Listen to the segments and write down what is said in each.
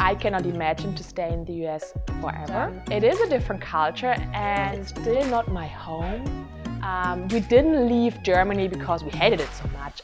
I cannot imagine to stay in the US forever. It is a different culture and still not my home. We didn't leave Germany because we hated it so much.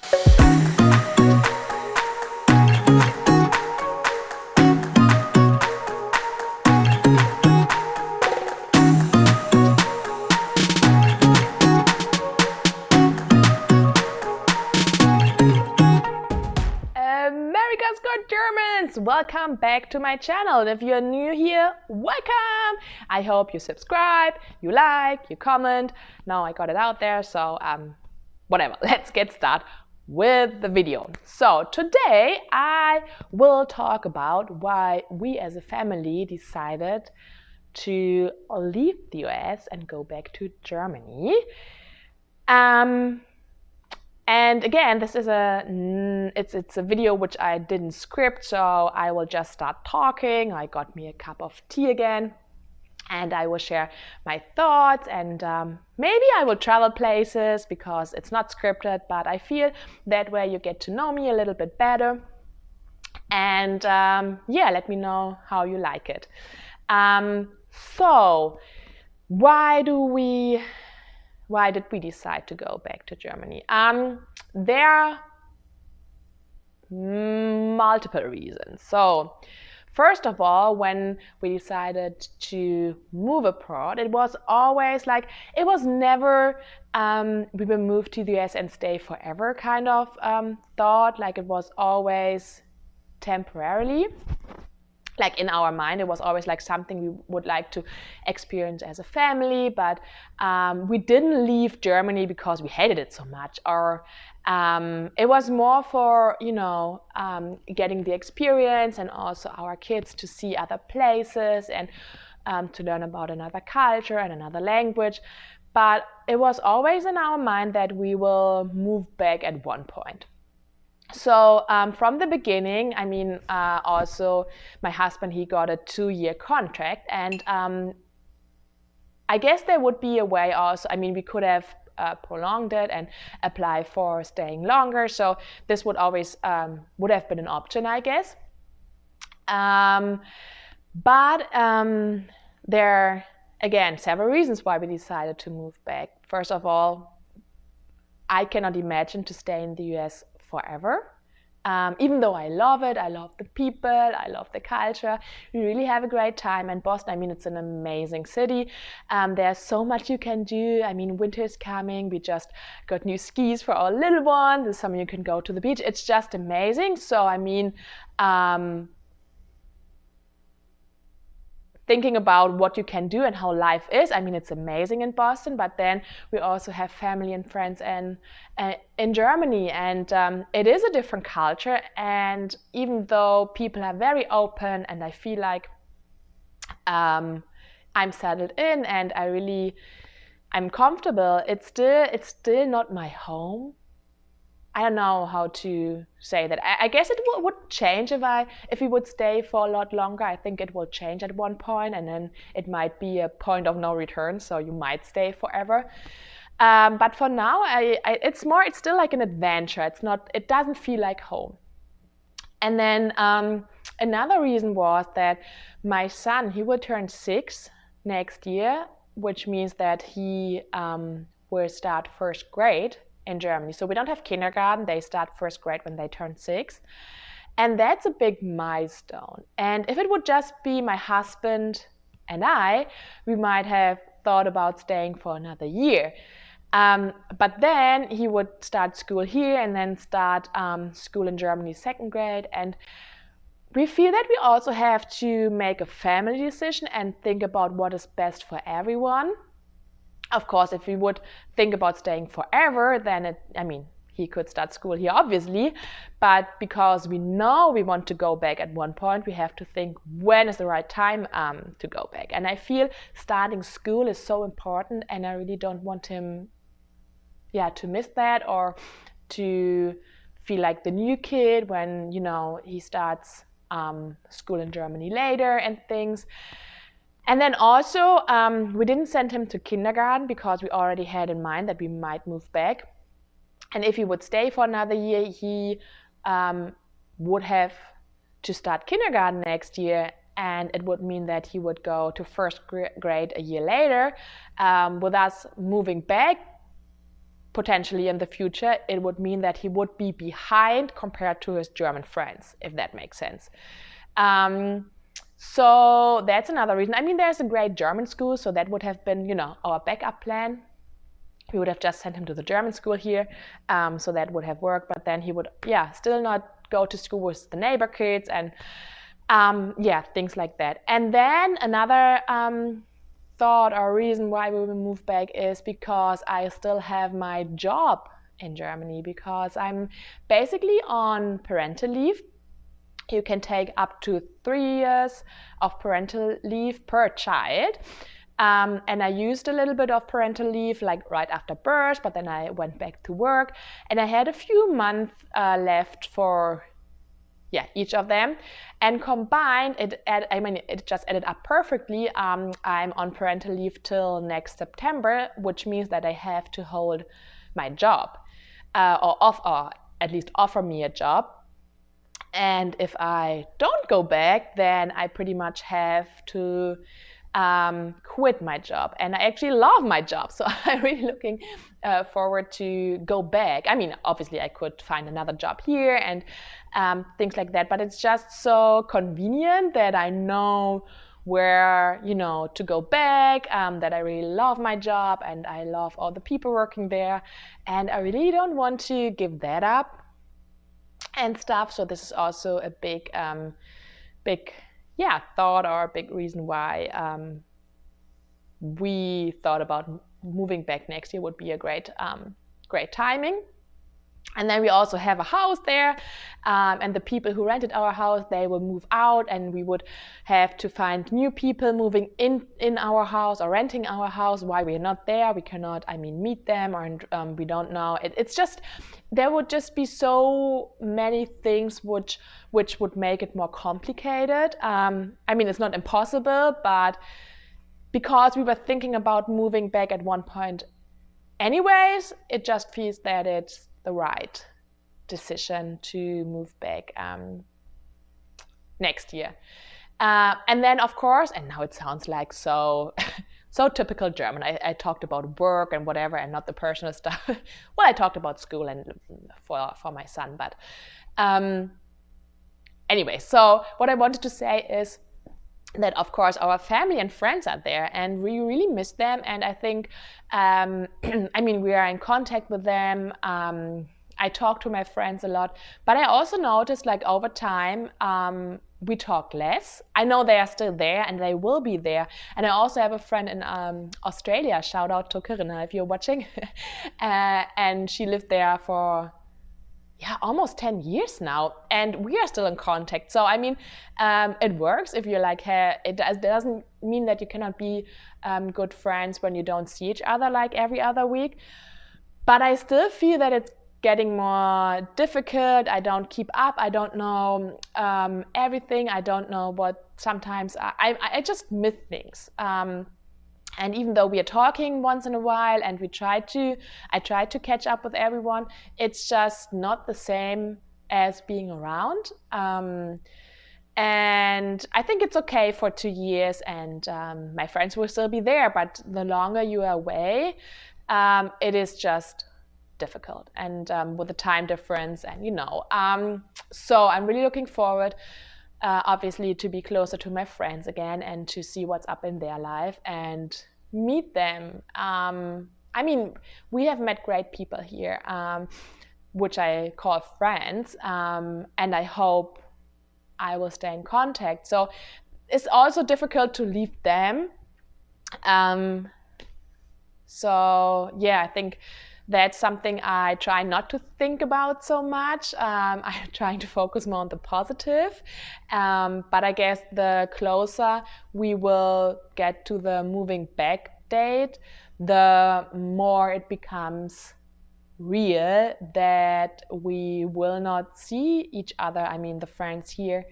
America's Got Germans! Welcome back to my channel. And if you're new here, welcome! I hope you subscribe, you like, you comment. Now I got it out there, so whatever. Let's get started with the video. So today I will talk about why we as a family decided to leave the US and go back to Germany. And again, this is it's a video which I didn't script, so I will just start talking. I got me a cup of tea again, and I will share my thoughts, and maybe I will travel places because it's not scripted, but I feel that way you get to know me a little bit better. And yeah, let me know how you like it. So why did we decide to go back to Germany? There are multiple reasons. So first of all, when we decided to move abroad, it was always like, it was never we will move to the US and stay forever kind of thought. Like, it was always temporarily. Like, in our mind, it was always like something we would like to experience as a family, but we didn't leave Germany because we hated it so much, or it was more for, getting the experience and also our kids to see other places and to learn about another culture and another language. But it was always in our mind that we will move back at one point. So from the beginning, I mean, also my husband, he got a 2-year contract, and I guess there would be a way also, I mean, we could have prolonged it and apply for staying longer. So this would always would have been an option, I guess. But there are, again, several reasons why we decided to move back. First of all, I cannot imagine to stay in the US forever. Even though I love it, I love the people, I love the culture, we really have a great time. And Boston, I mean, it's an amazing city. There's so much you can do. I mean, winter is coming. We just got new skis for our little one. This summer you can go to the beach. It's just amazing. So, I mean, thinking about what you can do and how life is, I mean, it's amazing in Boston, but then we also have family and friends in Germany, and it is a different culture. And even though people are very open and I feel like I'm settled in and I'm comfortable, it's still not my home. I don't know how to say that. I guess it would change if we would stay for a lot longer. I think it will change at one point, and then it might be a point of no return, so you might stay forever. But for now, it's still like an adventure. It doesn't feel like home. And then another reason was that my son, he will turn 6 next year, which means that he will start first grade in Germany. So we don't have kindergarten. They start first grade when they turn 6. And that's a big milestone. And if it would just be my husband and I, we might have thought about staying for another year. But then he would start school here and then start school in Germany 2nd grade. And we feel that we also have to make a family decision and think about what is best for everyone. Of course, if we would think about staying forever, then he could start school here, obviously. But because we know we want to go back at one point, we have to think when is the right time to go back. And I feel starting school is so important, and I really don't want him, to miss that, or to feel like the new kid when, he starts school in Germany later and things. And then also, we didn't send him to kindergarten because we already had in mind that we might move back. And if he would stay for another year, he would have to start kindergarten next year, and it would mean that he would go to first grade a year later. With us moving back, potentially in the future, it would mean that he would be behind compared to his German friends, if that makes sense. So that's another reason. I mean, there's a great German school, so that would have been, you know, our backup plan. We would have just sent him to the German school here, so that would have worked. But then he would, still not go to school with the neighbor kids and, things like that. And then another thought or reason why we will move back is because I still have my job in Germany, because I'm basically on parental leave. You can take up to 3 years of parental leave per child. And I used a little bit of parental leave like right after birth, but then I went back to work and I had a few months left for each of them, and combined it just added up perfectly. I'm on parental leave till next September, which means that I have to hold my job or at least offer me a job. And if I don't go back, then I pretty much have to quit my job. And I actually love my job, so I'm really looking forward to go back. I mean, obviously I could find another job here and things like that, but it's just so convenient that I know where, you know, to go back, that I really love my job and I love all the people working there, and I really don't want to give that up and stuff. So this is also a big thought, or a big reason why we thought about moving back next year would be a great timing. And then we also have a house there, and the people who rented our house, they will move out, and we would have to find new people moving in our house or renting our house while we're not there. We cannot, meet them, or we don't know. It's just, there would just be so many things which would make it more complicated. It's not impossible, but because we were thinking about moving back at one point anyways, it just feels that it's the right decision to move back next year. And then, of course, and now it sounds like so typical German. I talked about work and whatever, and not the personal stuff. Well, I talked about school and for my son, but anyway. So what I wanted to say is that, of course, our family and friends are there, and we really miss them. And I think, we are in contact with them. I talk to my friends a lot, but I also noticed, like, over time, we talk less. I know they are still there, and they will be there. And I also have a friend in Australia. Shout out to Corinna if you're watching. And she lived there for almost 10 years now, and we are still in contact. So it works if you're like, hey, it doesn't mean that you cannot be good friends when you don't see each other like every other week. But I still feel that it's getting more difficult. I don't keep up. I don't know everything. I don't know what sometimes I just miss things. And even though we are talking once in a while and I try to catch up with everyone, it's just not the same as being around. And I think it's okay for 2 years, and my friends will still be there, but the longer you are away, it is just difficult. And with the time difference, and so I'm really looking forward, obviously, to be closer to my friends again and to see what's up in their life and meet them. We have met great people here, which I call friends, and I hope I will stay in contact. So it's also difficult to leave them. I think that's something I try not to think about so much. I'm trying to focus more on the positive. But I guess the closer we will get to the moving back date, the more it becomes real that we will not see each other. The friends here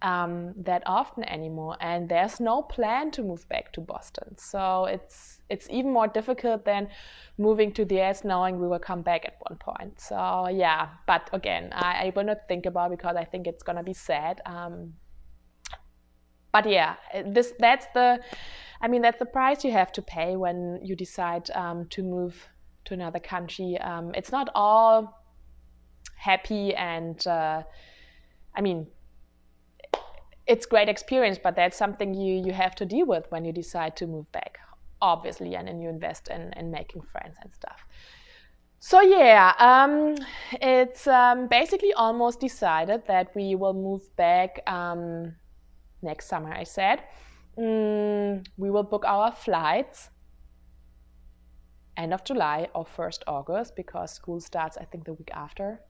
that often anymore, and there's no plan to move back to Boston. So it's even more difficult than moving to the US knowing we will come back at one point. So yeah, but again, I will not think about it because I think it's gonna be sad. But yeah, that's the price you have to pay when you decide to move to another country. It's not all happy, and it's great experience, but that's something you have to deal with when you decide to move back, obviously, and then you invest in making friends and stuff. So yeah, it's basically almost decided that we will move back next summer, I said. We will book our flights end of July or 1st August, because school starts, I think, the week after.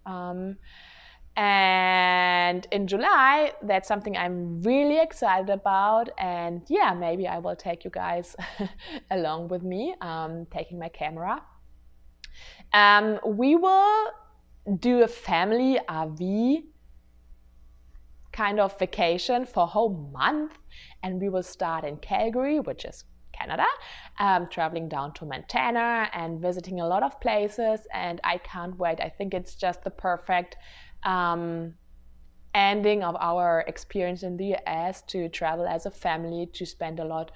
And in July, that's something I'm really excited about. And yeah, maybe I will take you guys along with me, taking my camera. We will do a family RV kind of vacation for a whole month, and we will start in Calgary, which is Canada, traveling down to Montana and visiting a lot of places, and I can't wait. I think it's just the perfect ending of our experience in the US, to travel as a family, to spend a lot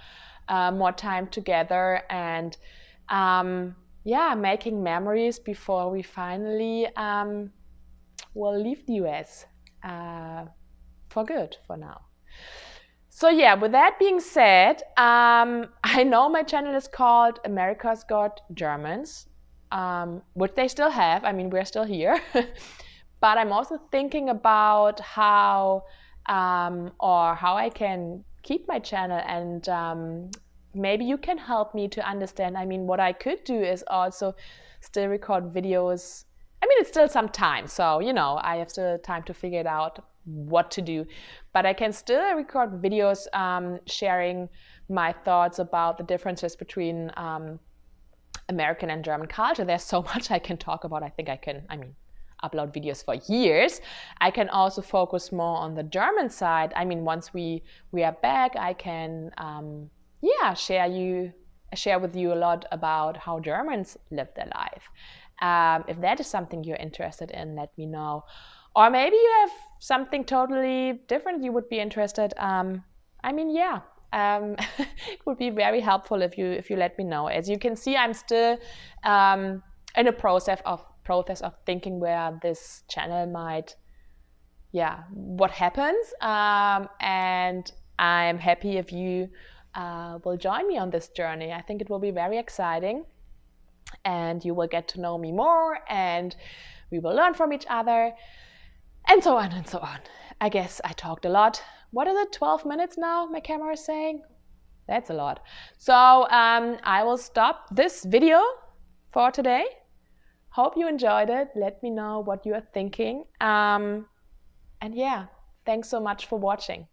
more time together, and making memories before we finally will leave the US for good for now. So yeah, with that being said, I know my channel is called America's Got Germans, which they still have. I mean, we're still here. But I'm also thinking about how I can keep my channel, and maybe you can help me to understand. I mean, what I could do is also still record videos. I mean, it's still some time, so I have still time to figure it out what to do, but I can still record videos sharing my thoughts about the differences between American and German culture. There's so much I can talk about. I think I can upload videos for years. I can also focus more on the German side. I mean, once we are back, I can share with you a lot about how Germans live their life. If that is something you're interested in, let me know. Or maybe you have something totally different you would be interested. It would be very helpful if you let me know. As you can see, I'm still in a process of thinking where this channel might, what happens. And I'm happy if you will join me on this journey. I think it will be very exciting, and you will get to know me more, and we will learn from each other. And so on and so on. I guess I talked a lot. What is it, 12 minutes now, my camera is saying? That's a lot. So I will stop this video for today. Hope you enjoyed it. Let me know what you are thinking. And yeah, thanks so much for watching.